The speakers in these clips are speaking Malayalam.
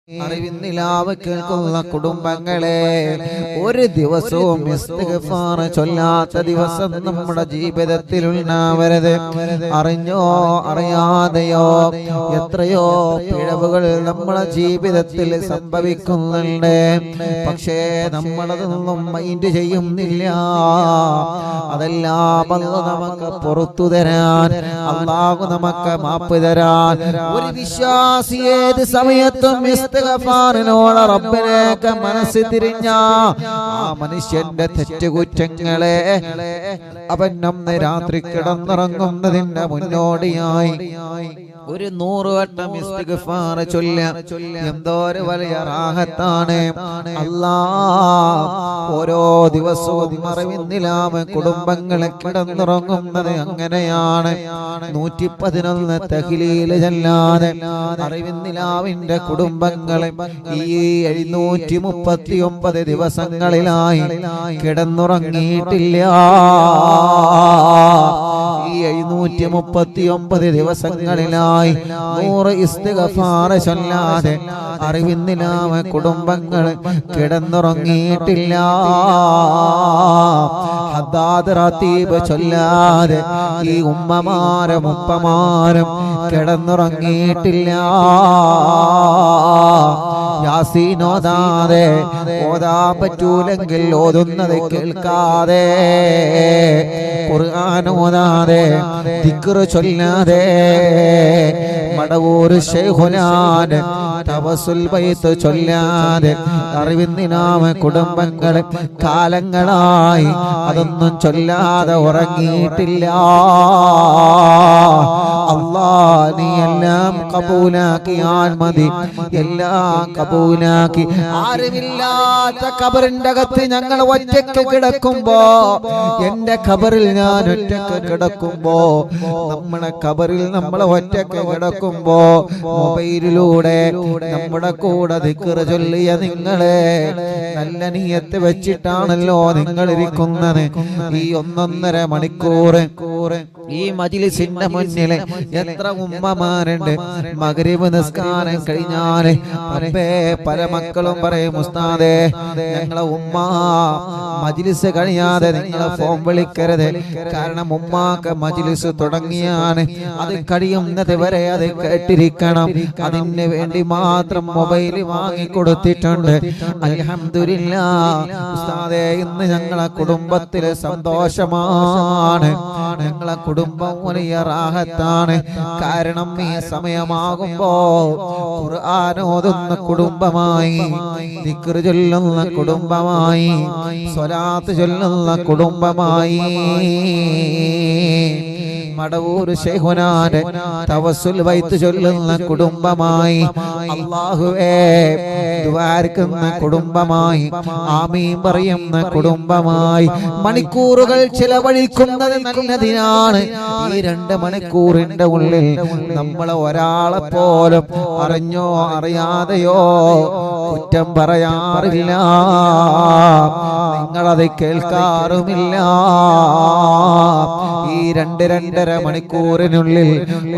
അറിവിന്നിലാവ് കേൾക്കുന്ന കുടുംബങ്ങളെ, ഒരു ദിവസവും ഇസ്തിഗ്ഫാർ ചൊല്ലാത്ത ദിവസം നമ്മുടെ ജീവിതത്തിൽ ഉണ്ടാവരുത്. അറിഞ്ഞോ അറിയാതെയോ എത്രയോ പിഴവുകൾ നമ്മുടെ ജീവിതത്തിൽ സംഭവിക്കുന്നുണ്ട്. പക്ഷേ നമ്മളതൊന്നും മൈൻഡ് ചെയ്യുന്നില്ല. അതെല്ലാം അല്ലാഹു നമുക്ക് പുറത്തു തരാൻ, അല്ലാഹു നമുക്ക് മാപ്പ് തരാൻ. ഒരു വിശ്വാസി ഏത് സമയത്തും ഇസ്തിഗ്ഫാറിനോട് റബ്ബിലേക്ക് മനസ്സ് തിരിഞ്ഞ ആ മനുഷ്യന്റെ തെറ്റുകുറ്റങ്ങളെ അവൻ നമ്മെ രാത്രി കിടന്നുറങ്ങുന്നതിന്റെ മുന്നോടിയായി ഒരു 100 വട്ടം ഇസ്തിഗ്ഫാർ ചൊല്ല. എന്തോരു വലിയ റാഹത്താണ്. അല്ലാഹ് ഓരോ ദിവസവും അറിവിന്നിലാവ് കുടുംബങ്ങളെ കിടന്നുറങ്ങുന്നത് അങ്ങനെയാണ്. 111 തഹ്ലീൽ ചൊല്ലാതെ അറിവിന്നിലാവിന്റെ കുടുംബങ്ങളെ ഈ 739 ദിവസങ്ങളിലായി കിടന്നുറങ്ങിയിട്ടില്ല. ഈ 739 ദിവസങ്ങളിലായി 100 ഇസ്തിഗ്ഫാർ ചൊല്ലാതെ അറിവിന്നിലാവ് കുടുംബങ്ങൾ കിടന്നുറങ്ങിയിട്ടില്ല. ഹദ്ദാദ് റതീബ് ചൊല്ലാതെ ഈ ഉമ്മമാരും ഉപ്പമാരും കിടന്നുറങ്ങിയിട്ടില്ല. യാസീൻ ഓതാതെ, ഓതാൻ പറ്റൂലെങ്കിൽ ഓതുന്നത് കേൾക്കാതെ, ഖുർആൻ ഓതാതെ, ദിക്ർ ചൊല്ലാതെ, മടവൂർ ശൈഖുനാൻ തവസ്സുൽ ബൈത്ത് ചൊല്ലാതെ അറിവിന്നിലാവ് കുടുംബങ്ങൾ കാലങ്ങളായി അതൊന്നും ചൊല്ലാതെ ഉറങ്ങിയിട്ടില്ല. അല്ലാഹ് നീ എല്ലാം കബൂലാക്കിയാൽ മതി, എല്ലാം കബൂലാക്കി. ആരുമില്ലാത്ത ഖബറിന്റെ അകത്ത് ഞങ്ങൾ ഒറ്റയ്ക്ക് കിടക്കുമ്പോ, എന്റെ ഖബറിൽ ഞാൻ ഒറ്റയ്ക്ക് കിടക്കുമ്പോ, നമ്മുടെ ഖബറിൽ നമ്മൾ ഒറ്റയ്ക്ക് കിടക്കുമ്പോ മൊബൈലിലൂടെ നമ്മുടെ കൂടെ ദിക്ർ ചൊല്ലിയ നിങ്ങളെ, നല്ല നിയ്യത്ത് വെച്ചിട്ടാണല്ലോ നിങ്ങൾ ഇരിക്കുന്നത്. ഈ 1.5 മണിക്കൂർ ഈ മജ്ലിസിന്റെ മുന്നിൽ എത്ര ഉമ്മമാരുണ്ട്. മഗ്രിബ് നിസ്കാരം കഴിഞ്ഞാൽ പല മക്കളും പറയും, ഉസ്താദേ ഞങ്ങളെ ഉമ്മ മജ്ലിസ് കഴിയാതെ നിങ്ങളെ ഫോൺ വിളിക്കരുത്. കാരണം ഉമ്മാക്ക് മജ്ലിസ് തുടങ്ങിയാണ്, അത് കഴിയുന്നത് വരെ അത് കേട്ടിരിക്കണം. അതിന് വേണ്ടി മാത്രം മൊബൈൽ വാങ്ങിക്കൊടുത്തിട്ടുണ്ട്. അൽഹംദുലില്ലാഹ് ഉസ്താദേ, ഇന്ന് ഞങ്ങളെ കുടുംബത്തിലെ സന്തോഷമാണ്, ഞങ്ങളെ കുടുംബം വലിയ റാഹത്താണ്. കാരണം ഈ സമയമാകുമ്പോ ഖുർആൻ ഓതുന്ന കുടുംബമായി, ദിക്ർ ചൊല്ലുന്ന കുടുംബമായി, സ്വലാത്ത് ചൊല്ലുന്ന കുടുംബമായി, മടവൂർ ശൈഖുനാൻ തവസ്സുൽ ബൈത്ത് ചൊല്ലുന്ന കുടുംബമായി, അല്ലാഹുവേ ദുആർക്കുന്ന കുടുംബമായി, ആമീൻ പറയുന്ന കുടുംബമായി, മണിക്കൂറുകൾ ചിലവഴിക്കുന്നത് നല്ലതിനാണ്. ഈ 2 മണിക്കൂറിന്റെ ഉള്ളിൽ നമ്മളെ ഒരാളെ പോലും അറിഞ്ഞോ അറിയാതെയോ കുറ്റം പറയാറില്ല, നിങ്ങളത് കേൾക്കാറുമില്ല. ഈ 2-2.5 മണിക്കൂറിനുള്ളിൽ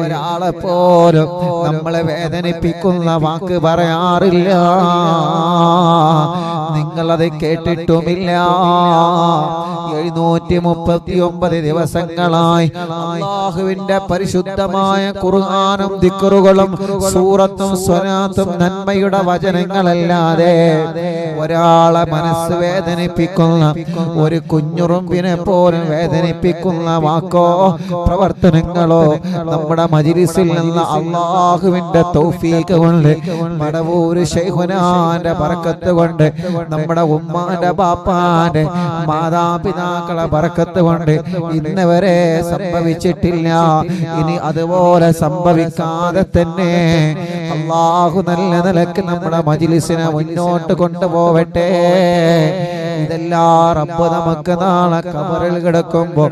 ഒരാളെ പോലും നമ്മളെ വേദനിപ്പിക്കുന്ന വാക്ക് പറയാറില്ല, നിങ്ങളത് കേട്ടിട്ടുമില്ല. 739 ദിവസങ്ങളായി അല്ലാഹുവിന്റെ പരിശുദ്ധമായ ഖുർആനും ദിക്റുകളും സൂറത്തും സ്വലാത്തും നന്മയുടെ വചനങ്ങളല്ലാതെ ഒരാളെ മനസ്സ് വേദനിപ്പിക്കുന്ന, ഒരു കുഞ്ഞുറുമ്പിനെ പോലും വേദനിപ്പിക്കുന്ന വാക്കോ പ്രവർത്തനങ്ങളോ നമ്മുടെ മജ്ലിസിൽ നിന്ന് അല്ലാഹുവിന്റെ തൗഫീഖ് കൊണ്ട്, മടവൂർ ശൈഖുനാന്റെ ബറക്കത്ത് കൊണ്ട്, നമ്മുടെ ഉമ്മാന്റെ ബാപ്പാന്റെ മാതാപിതാക്കളെ ബറക്കത്ത് കൊണ്ട് ഇന്ന് വരെ സംഭവിച്ചിട്ടില്ല. ഇനി അതുപോലെ സംഭവിക്കാതെ തന്നെ അല്ലാഹു നല്ല നിലക്ക് നമ്മുടെ മജ്ലിസിനെ മുന്നോട്ട് കൊണ്ടുപോവട്ടെ. ഇതെല്ലാം റബ്ബ് നമുക്ക് നാളെ ഖബറിൽ കിടക്കുമ്പോൾ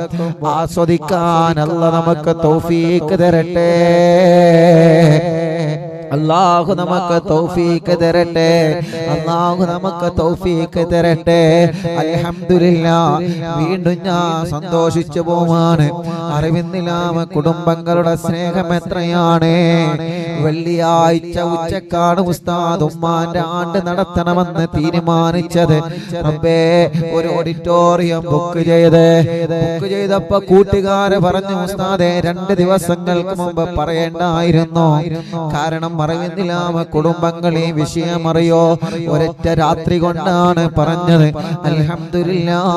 ആസ്വദിക്കാൻ അല്ലാഹു നമുക്ക് തൗഫീഖ് തരട്ടെ. അല്ലാഹു നമുക്ക് തൗഫീഖ് തരട്ടെ. അല്ലാഹു നമുക്ക് തൗഫീഖ് തരട്ടെ. അൽഹംദുലില്ലാഹ്. വീണ്ടും ഞാൻ സന്തോഷിച്ചു പോവാണ്. അറിവിന്നിലാമ കുടുംബങ്ങളുടെ സ്നേഹം എത്രയാണ്. വെള്ളിയാഴ്ച ഉച്ചക്കാണ് ഉസ്താദ് ഉമ്മാന്റെ ആണ്ട് നടത്തണമെന്ന് തീരുമാനിച്ചത്. റബ്ബേ, ഒരു ഓഡിറ്റോറിയം ബുക്ക് ചെയ്തപ്പോ കൂട്ടുകാര് പറഞ്ഞു, ഉസ്താദേ 2 ദിവസങ്ങൾക്ക് മുമ്പ് പറയേണ്ടായിരുന്നു. കാരണം അറിവിന്നിലാമ കുടുംബങ്ങളെ വിഷയം അറിയോ, ഒരൊറ്റ രാത്രി കൊണ്ടാണ് പറഞ്ഞത്. അൽഹംദുലില്ലാഹ്.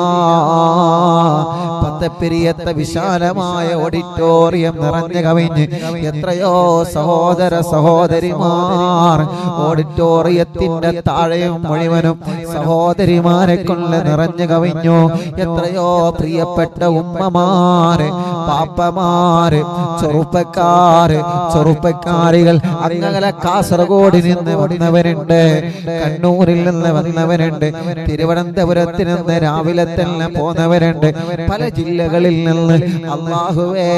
പത്തപ്പെരിയത്തെ വിശാലമായ ഓഡിറ്റോറിയം നിറഞ്ഞു കവിഞ്ഞ് എത്രയോ സഹോദര സഹോദരിമാർ ഓഡിറ്റോറിയത്തിന്റെ താഴെയും മുഴുവനും സഹോദരിമാരെ കൊണ്ട് നിറഞ്ഞു കവിഞ്ഞു. എത്രയോ പ്രിയപ്പെട്ട ഉമ്മമാര്, പാപ്പമാര്, ചെറുപ്പക്കാരികൾ അങ്ങനെ കാസർഗോഡിൽ നിന്ന് വന്നവരുണ്ട്, കണ്ണൂരിൽ നിന്ന് വന്നവരുണ്ട്, തിരുവനന്തപുരത്ത് നിന്ന് രാവിലെ തന്നെ പോന്നവരുണ്ട്, പല ജില്ലകളിൽ നിന്ന്. അല്ലാഹുവേ,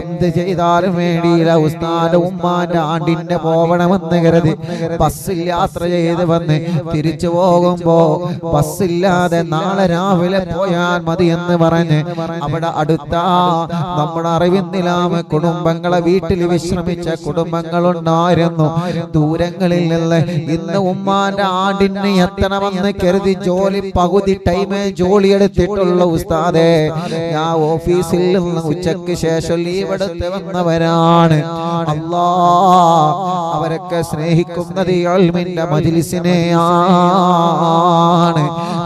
എന്ത് ചെയ്താലും വേണ്ടിയില്ല ഉസ്താദ് ഉമ്മാന്റെ ആണ്ടിന്റെ പോവണമെന്ന് കരുതി ബസ്സിൽ യാത്ര ചെയ്ത് വന്ന് തിരിച്ചു പോകുമ്പോ ബസ്സില്ലാതെ നാളെ രാവിലെ പോയാൽ മതി എന്ന് പറഞ്ഞ് അവിടെ അടുത്ത നമ്മുടെ അറിവിന്നിലാമ കുടുംബങ്ങളെ വീട്ടിൽ വിശ്രമിച്ച കുടുംബങ്ങളുണ്ടായിരുന്നു. ദൂരങ്ങളിൽ നിന്ന് ഇന്ന് ഉമ്മാന്റെ ആണ്ടിന് എത്തണമെന്ന് കരുതി പകുതി ടൈമേ ജോലി എടുത്തിട്ടുള്ള ഉസ്താദേ, ഞാൻ ഓഫീസിൽ നിന്ന് ഉച്ചയ്ക്ക് ശേഷം ലീവ് എടുത്ത് വന്നവരാണ്. അല്ലാ, അവരൊക്കെ സ്നേഹിക്കുന്നത് ഇൽമിന്റെ മജ്ലിസിനെയാണ്.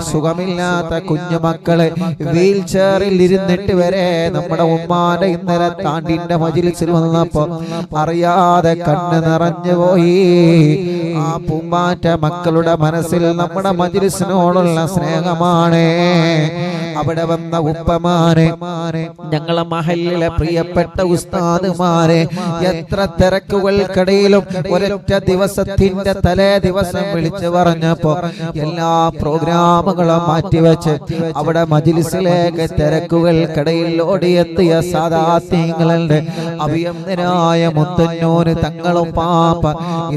സുഖമില്ലാത്ത കുഞ്ഞുമക്കള് വീൽ ചെയറിൽ ഇരുന്നിട്ട് വരെ നമ്മുടെ ഉമ്മാന്റെ ഇന്നലെ താണ്ടിന്റെ മജ്ലിസിൽ വന്നപ്പോ അറിയാതെ കണ്ണ് നിറഞ്ഞു പോയി. ആ പൂമ്പാറ്റ മക്കളുടെ മനസ്സിൽ നമ്മുടെ മജ്ലിസിനോടുള്ള സ്നേഹമാണ്. അവിടെ വന്ന ഉപ്പമാരെ, ഞങ്ങളെ മഹല്ലിലെ പ്രിയപ്പെട്ട ഉസ്താദുമാരെ, എത്ര തിരക്കുകൾക്കിടയിലും ഒരൊറ്റ ദിവസത്തിന്റെ തലേ ദിവസം വിളിച്ചു പറഞ്ഞപ്പോ എല്ലാ പ്രോഗ്രാമുകളും മാറ്റിവെച്ച് അവിടെ മജ്ലിസിലേക്ക് തിരക്കുകൾക്കിടയിൽ ഓടിയെത്തിയ സാദാത്യങ്ങളുടെ അഭിയന്തനായ മുത്തന്നൂര് തങ്ങളും പാപ്പ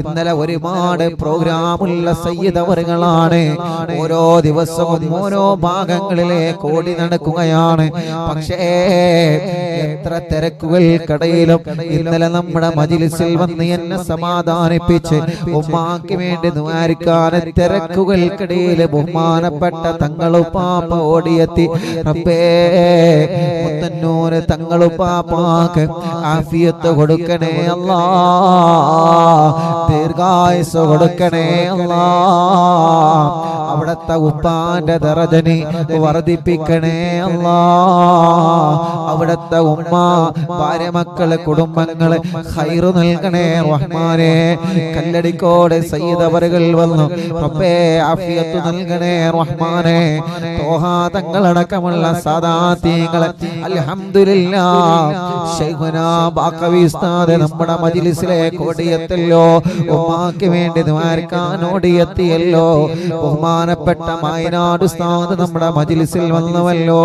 ഇന്നലെ ഒരുപാട് പ്രോഗ്രാമുള്ള സയ്യിദവറുകളാണ്. ഓരോ ദിവസവും ഓരോ ഭാഗങ്ങളിലേക്ക് ഓടി നടക്കുകയാണ്. പക്ഷേ എത്ര തിരക്കുകൾക്കിടയിലും ഇന്നലെ നമ്മുടെ മജ്ലിസിൽ വന്ന് എന്നെ സമാധാനിപ്പിച്ച് ഉമ്മാക്ക് വേണ്ടി ദ്വാരിക്കാൻ തിരക്കുകൾക്കിടയിൽ ബഹുമാനപ്പെട്ട തങ്ങളുപ്പാപ്പ ഓടിയെത്തി. റബ്ബേ, മുത്തന്നൂര് തങ്ങളുപ്പാപ്പാക്ക് ആഫിയത്ത് കൊടുക്കണേ അല്ലാ, ദീർഘായുസ്സ് കൊടുക്കണേ അല്ലാ, അവിടത്തെ ഉപ്പാന്റെ ദറജനി വർദ്ധിപ്പിക്കണേ അല്ലാ, അവിടത്തെ ഉമ്മ ഭാര്യ മക്കള് കുടുംബങ്ങള് ഖൈറ് നൽകണേ റഹ്മാനെ. കല്ലടിക്കോട് സയ്യിദവറുകൾ വന്നു, റബ്ബേ ആഫിയത്ത് നൽകണേ റഹ്മാനെ. തോഹാ തങ്ങളടക്കമുള്ള സാദാത്യങ്ങളെ അൽഹംദുലില്ലാഹ് ശൈഖുനാ ബാഖവി ഉസ്താദ് നമ്മുടെ മജ്ലിസിലേക്ക് ഓടിയെത്തല്ലോ, ഉമ്മാക്ക് വേണ്ടി ദ്വാരക്കാൻ ഓടിയെത്തിയല്ലോ. ബഹുമാനപ്പെട്ട മൈനാട് ഉസ്താദ് നമ്മുടെ മജ്ലിസിൽ വന്നുവല്ലോ.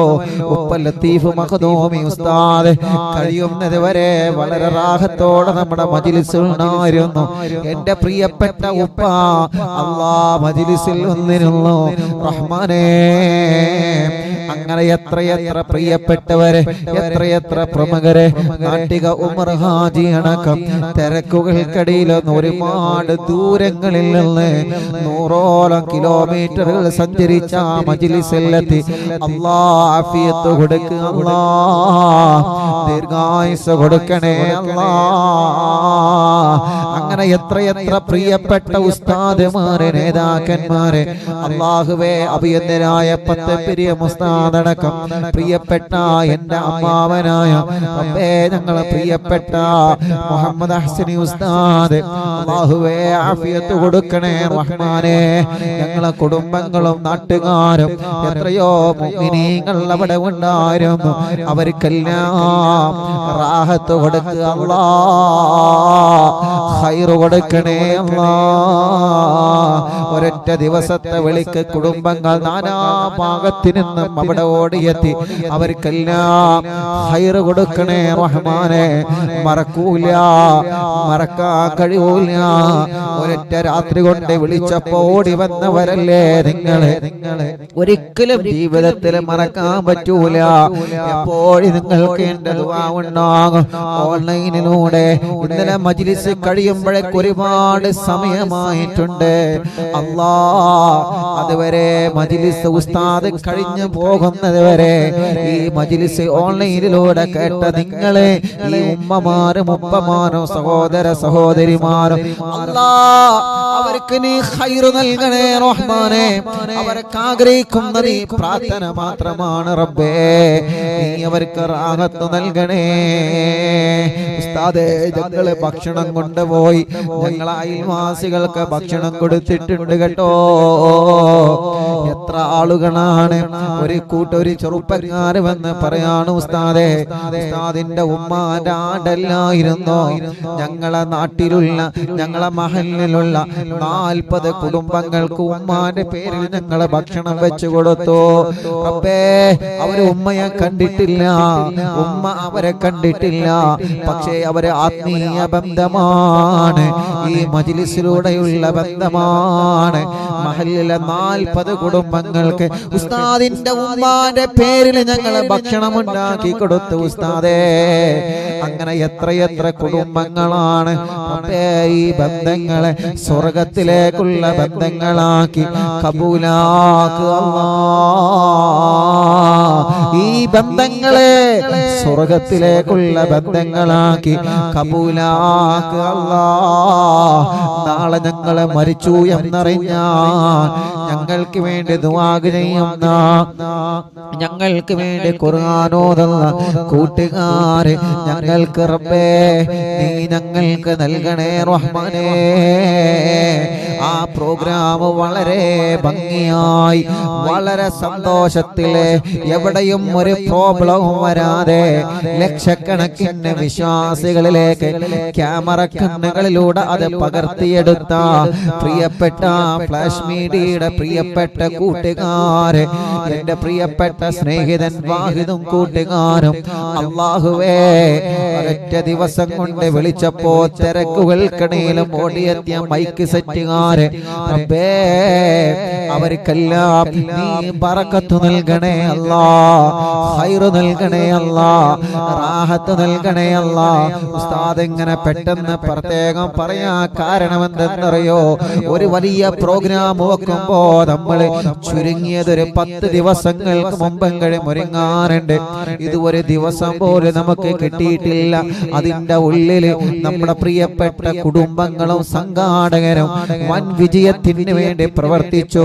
ഉപ്പ ലത്തീഫ് മഖ്ദൂമി ഉസ്താദ് കഴിയുന്നത് വരെ വളരെ റാഹത്തോടെ നമ്മുടെ മജ്ലിസിൽ ഉണ്ടായിരുന്നു. എന്റെ പ്രിയപ്പെട്ട ഉപ്പ അല്ലാഹ് മജ്ലിസിൽ വന്നിരുന്നു റഹ്മാനേ. അങ്ങനെ എത്രയെത്ര പ്രിയപ്പെട്ടവരെ, എത്രയെത്ര പ്രമുഖരെ, നാട്ടിക ഉമർ ഹാജി അടക്കം തിരക്കുകൾക്കിടയിൽ ഒരുപാട് ദൂരങ്ങളിൽ നിന്ന് 100ഓളം കിലോമീറ്ററുകൾ സഞ്ചരിച്ച മജ്ലിസിലെത്തി. അല്ലാഹ് ആഫിയത്ത് കൊടുക്കുക അല്ലാഹ്, ദീർഘായുസ്സ് കൊടുക്കണേ അല്ലാഹ്. അങ്ങനെ എത്രയെത്ര പ്രിയപ്പെട്ട ഉസ്താദുമാരെ, നേതാക്കന്മാരെ, അല്ലാഹുവേ അഭിയന്തരായ പത്തപ്പെരിയ ഉസ്താദടക്കം പ്രിയപ്പെട്ട എന്റെ അമ്മാവനായ റബ്ബേ, ഞങ്ങളെ പ്രിയപ്പെട്ട മുഹമ്മദ് ഹസനി ഉസ്താദ്, അല്ലാഹുവേ ആഫിയത്ത് കൊടുക്കണേ റഹ്മാനേ. ഞങ്ങളെ കുടുംബങ്ങളും നാട്ടുകാരും എത്രയോ മുഅ്മിനീങ്ങൾ അവിടെ ഉണ്ടായിരുന്നു. അവർക്കെല്ലാം റാഹത്ത് കൊടുക്കുക അല്ലാഹ്, ഖൈറ് കൊടുക്കണേ അല്ലാഹ്. ഒരൊറ്റ ഒരൊറ്റ ദിവസത്തെ വിളിക്ക് കുടുംബങ്ങൾ നാനാ ഭാഗത്തു നിന്നും അവിടെ ഓടിയെത്തി അവർക്കെല്ലാം ഹൈറ് കൊടുക്കണേ റഹ്മാനെ. മറക്കൂല, മറക്കാൻ കഴിയൂല. ഒരൊറ്റ രാത്രി കൊണ്ട് വിളിച്ചപ്പോ ഓടി വന്നവരല്ലേ നിങ്ങളെ. ഒരിക്കലും ജീവിതത്തിൽ മറക്കാൻ പറ്റൂല. എപ്പോഴും നിങ്ങൾക്ക് എന്റെ ദുആ ഉണ്ടാകും. ഓൺലൈനിലൂടെ ഇന്നലെ മജ്ലിസ് കഴിയുമ്പോഴേക്ക് ഒരുപാട് സമയമായിട്ടുണ്ട്. അല്ലാ, അതുവരെ മജ്ലിസ് ഉസ്താദ് കഴിഞ്ഞു പോകുന്നത് വരെ ഈ മജ്ലിസ് ഓൺലൈനിലൂടെ കേട്ട നിങ്ങളെ, ഈ ഉമ്മമാരും ഉപ്പമാരും സഹോദര സഹോദരിമാരും, അല്ലാ അവർക്ക് നീ ഖൈർ നൽകണേ റഹ്മാനെ. അവർക്ക് ആഗ്രഹിക്കുന്നത് ഈ പ്രാർത്ഥന മാത്രമാണ് റബ്ബേ. നീ അവർക്ക് റാഹത്ത് നൽകണേ. ഉസ്താദേ, ഞങ്ങള് ഭക്ഷണം കൊണ്ടുപോയി ഞങ്ങളെ അയൽവാസികൾക്ക് ഭക്ഷണം കൊടുത്തിട്ടുണ്ട് കേട്ടോ. എത്ര ആളുകളാണ്. ഒരു ചെറുപ്പക്കാര് വന്ന് പറയാണ്, ഉസ്താദേ, ഉസ്താദിന്റെ ഉമ്മാന്റെ ആടല്ലായിരുന്നോ ഞങ്ങളെ നാട്ടിലുള്ള ഞങ്ങളെ മഹലിലുള്ള 40 കുടുംബങ്ങൾക്ക് ഉമ്മാന്റെ പേരിൽ ഞങ്ങളെ ഭക്ഷണം വെച്ചു കൊടുത്തു. റബ്ബേ, അവര് ഉമ്മയെ കണ്ടിട്ടില്ല, ഉമ്മ അവരെ കണ്ടിട്ടില്ല. പക്ഷേ അവരെ ആത്മീയ ബന്ധമാണ്, ഈ മജ്ലിസിലൂടെയുള്ള ബന്ധമാണ്. മഹലിലെ 40 കുടുംബങ്ങൾക്ക് ഉസ്താദിന്റെ ഉമ്മാന്റെ പേരിൽ ഞങ്ങൾ ഭക്ഷണം ഉണ്ടാക്കി കൊടുത്തു ഉസ്താദേ. അങ്ങനെ എത്രയെത്ര കുടുംബങ്ങളാണ്. ഈ ബന്ധങ്ങളെ സ്വർഗത്തിലേക്കുള്ള ബന്ധങ്ങളാക്കി കബൂലാക്ക് അല്ലാ. ഈ ബന്ധങ്ങളെ സ്വർഗത്തിലേക്കുള്ള ബന്ധങ്ങളാക്കി കബൂലാക്ക് അല്ലാ. നാളെ ഞങ്ങളെ മരിച്ചു എന്നറിഞ്ഞാൽ ഞങ്ങൾക്ക് വേണ്ടി ദുആ ചെയ്യുന്ന, ഞങ്ങൾക്ക് വേണ്ടി ഖുർആൻ ഓതുന്ന കൂട്ടുകാരെ ഞങ്ങൾക്ക് റബ്ബേ നീ ഞങ്ങൾക്ക് നൽകണേ റഹ്മാനേ. ആ പ്രോഗ്രാം വളരെ ഭംഗിയായി, വളരെ സന്തോഷത്തില്, എവിടെയും ഒരു പ്രോബ്ലവും വരാതെ ലക്ഷക്കണക്കിന് വിശ്വാസികളിലേക്ക് ക്യാമറ കണ്ണുകളിലൂടെ അത് പകർത്തിയെടുത്ത പ്രിയപ്പെട്ട ഫ്ലാഷ് മീഡിയയുടെ പ്രിയപ്പെട്ട കൂട്ടുകാരെ, എന്റെ പ്രിയപ്പെട്ട സ്നേഹിതൻ വാഹിദും കൂട്ടുകാരും, അല്ലാഹുവേ ഒരൊറ്റ ദിവസം കൊണ്ട് വിളിച്ചപ്പോ തിരക്കുകൾക്കിടയിലും ഓടിയെത്തിയ മൈക്ക് സെറ്റുകാരെ റബ്ബേ, അവർക്കെല്ലാം നീ ബറക്കത്ത് നൽകണേ അല്ലാ, ഖൈർ നൽകണേ അല്ലാ, റാഹത്ത് നൽകണേ അല്ലാ. ഉസ്താദ് ഇങ്ങനെ പെട്ടെന്ന് പ്രത്യേകം പറയാ കാരണം എന്തെന്നറിയോ? ഒരു വലിയ പ്രോഗ്രാം വെക്കുമ്പോ നമ്മൾ ചുരുങ്ങിയതൊരു 10 ദിവസങ്ങൾക്ക് മുമ്പെങ്കിലും ഒരുങ്ങാറുണ്ട്. ഇത് ഒരു ദിവസം പോലും നമുക്ക് കിട്ടിയിട്ടില്ല. അതിന്റെ ഉള്ളിൽ നമ്മുടെ പ്രിയപ്പെട്ട കുടുംബങ്ങളും സംഘാടകരും വൻ വിജയത്തിന് വേണ്ടി പ്രവർത്തിച്ചു.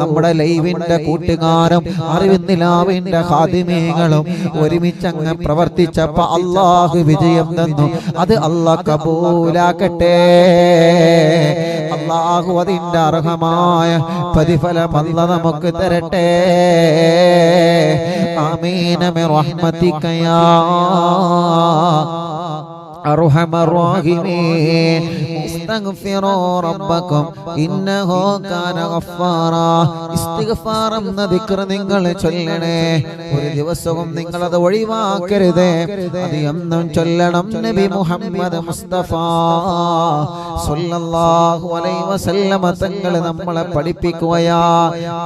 നമ്മുടെ ലൈവിന്റെ കൂട്ടുകാരും അറിവിന്ദിലാവിന്റെ ഖാദിമീങ്ങളും ഒരുമിച്ചങ്ങ് പ്രവർത്തിച്ചപ്പോ അല്ലാഹു വിജയം തന്നു. അത് അല്ലാഹ് കബൂലാക്കട്ടെ. അല്ലാഹു അതിന്റെ അർഹമായ പ്രതിഫലം അല്ലാഹ് നമുക്ക് തരട്ടെ. ആമീൻ ബിറഹ്മതിക യാ അർഹമർ റഹീമീൻ. ഇസ്തഗ്ഫിറൂ റബ്ബക്കും ഇന്നഹു കാന ഗഫാറാ. ഇസ്തിഗ്ഫാർ എന്ന ദിക്ർ നിങ്ങൾ ചൊല്ലണേ. ഒരു ദിവസവും നിങ്ങൾ അത് ഒഴിവാക്കരുത്. അത് എന്നും ചൊല്ലണം. നബി മുഹമ്മദ് മുസ്തഫ സല്ലല്ലാഹു അലൈഹി വസല്ലമ തങ്ങൾ നമ്മളെ പഠിപ്പിക്കുകയാ.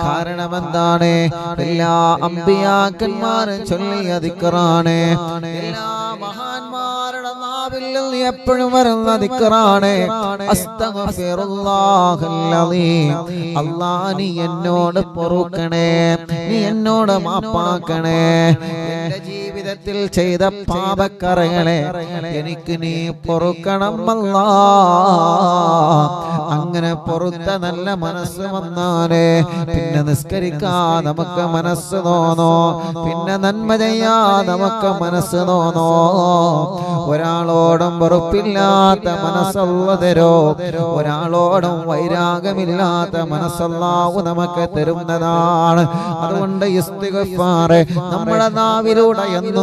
കാരണം എന്താണ്? എല്ലാ അമ്പിയാക്കന്മാരും ചൊല്ലിയ ദിക്റാണ്. എല്ലാ മഹാന്മാരുടെ നാവിൽ നിന്ന് എപ്പോഴും വരുന്ന ദിക്റാണ്. അസ്തഗ്ഫിറുല്ലാഹൽ അലീം. അല്ലാഹ് നീ എന്നോട് പൊറുക്കണേ, നീ എന്നോട് മാപ്പാക്കണേ. എന്റെ ജീവിതത്തിൽ ചെയ്ത പാപക്കറകളെ എനിക്ക് നീ പൊറുക്കണം അല്ലാഹ്. അങ്ങനെ പൊറുത്ത നല്ല മനസ്സ് വന്നാലേ പിന്നെ നിസ്കരിക്കാൻ നമുക്ക് മനസ്സ് തോന്നോ, പിന്നെ നന്മ ചെയ്യാൻ നമുക്ക് മനസ്സ് തോന്നോ. ഒരാളോടും വെറുപ്പില്ലാത്ത മനസ്സല്ലാഹു തരോ, ഒരാളോടും വൈരാഗമില്ലാത്ത മനസ്സല്ലാഹു നമുക്ക് തരുന്നതാണ്. അതുകൊണ്ട് ഇസ്തിഗ്ഫാർ നമ്മുടെ നാവിലൂടെ എന്നും